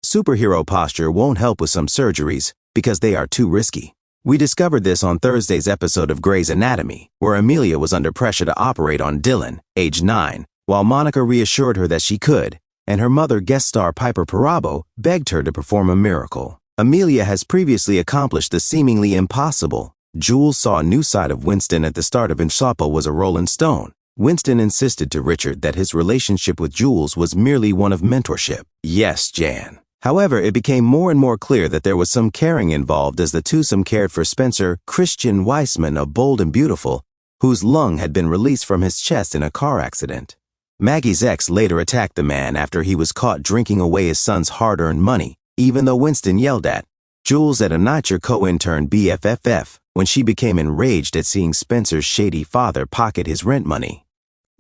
Superhero posture won't help with some surgeries because they are too risky. We discovered this on Thursday's episode of Grey's Anatomy, where Amelia was under pressure to operate on Dylan, age 9, while Monica reassured her that she could, and her mother, guest star Piper Perabo, begged her to perform a miracle. Amelia has previously accomplished the seemingly impossible. Jules saw a new side of Winston at the start of Inshalpa was a Rolling Stone. Winston insisted to Richard that his relationship with Jules was merely one of mentorship. Yes, Jan. However, it became more and more clear that there was some caring involved as the twosome cared for Spencer Christian Weissman of Bold and Beautiful, whose lung had been released from his chest in a car accident. Maggie's ex later attacked the man after he was caught drinking away his son's hard-earned money, even though Winston yelled at Jules at a Nitcher co-intern BFFF when she became enraged at seeing Spencer's shady father pocket his rent money.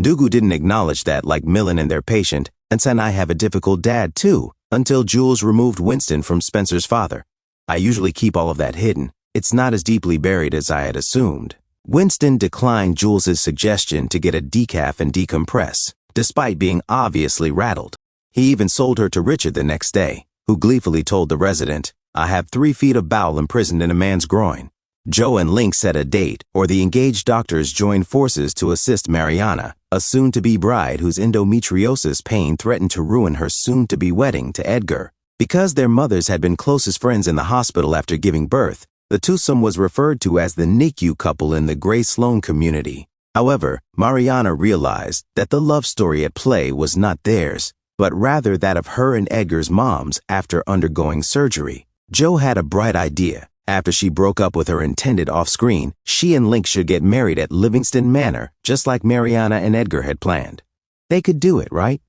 Dugu didn't acknowledge that, like Millen and their patient, and said, "I have a difficult dad too," until Jules removed Winston from Spencer's father. "I usually keep all of that hidden. It's not as deeply buried as I had assumed." Winston declined Jules's suggestion to get a decaf and decompress, despite being obviously rattled. He even sold her to Richard the next day, who gleefully told the resident, "I have 3 feet of bowel imprisoned in a man's groin." Joe and Link set a date, or the engaged doctors joined forces to assist Mariana, a soon-to-be bride whose endometriosis pain threatened to ruin her soon-to-be wedding to Edgar. Because their mothers had been closest friends in the hospital after giving birth, the twosome was referred to as the NICU couple in the Gray Sloan community. However, Mariana realized that the love story at play was not theirs, but rather that of her and Edgar's moms after undergoing surgery. Joe had a bright idea. After she broke up with her intended off-screen, she and Link should get married at Livingston Manor, just like Mariana and Edgar had planned. They could do it, right?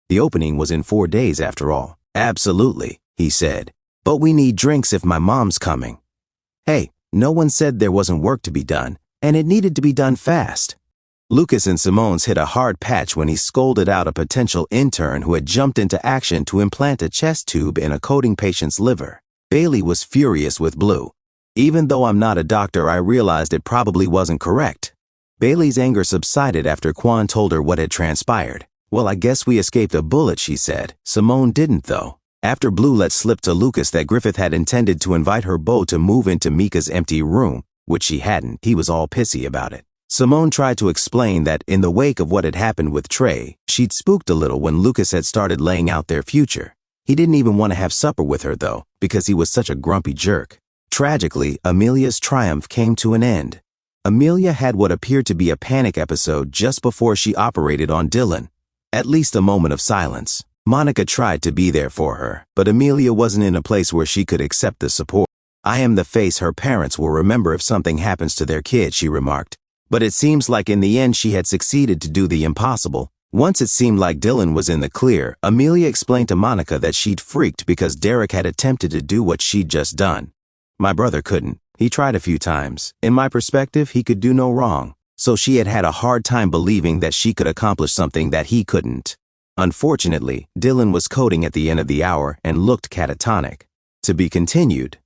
The opening was in 4 days after all. "Absolutely," he said. "But we need drinks if my mom's coming." Hey, no one said there wasn't work to be done, and it needed to be done fast. Lucas and Simone's hit a hard patch when he scolded out a potential intern who had jumped into action to implant a chest tube in a coding patient's liver. Bailey was furious with Blue. "Even though I'm not a doctor, I realized it probably wasn't correct." Bailey's anger subsided after Quan told her what had transpired. "Well, I guess we escaped a bullet," she said. Simone didn't, though. After Blue let slip to Lucas that Griffith had intended to invite her beau to move into Mika's empty room, which she hadn't, he was all pissy about it. Simone tried to explain that in the wake of what had happened with Trey, she'd spooked a little when Lucas had started laying out their future. He didn't even want to have supper with her, though, because he was such a grumpy jerk. Tragically, Amelia's triumph came to an end. Amelia had what appeared to be a panic episode just before she operated on Dylan. At least a moment of silence. Monica tried to be there for her, but Amelia wasn't in a place where she could accept the support. "I am the face her parents will remember if something happens to their kid," she remarked. But it seems like in the end she had succeeded to do the impossible. Once it seemed like Dylan was in the clear, Amelia explained to Monica that she'd freaked because Derek had attempted to do what she'd just done. "My brother couldn't. He tried a few times. In my perspective, he could do no wrong. So she had had a hard time believing that she could accomplish something that he couldn't." Unfortunately, Dylan was coding at the end of the hour and looked catatonic. To be continued.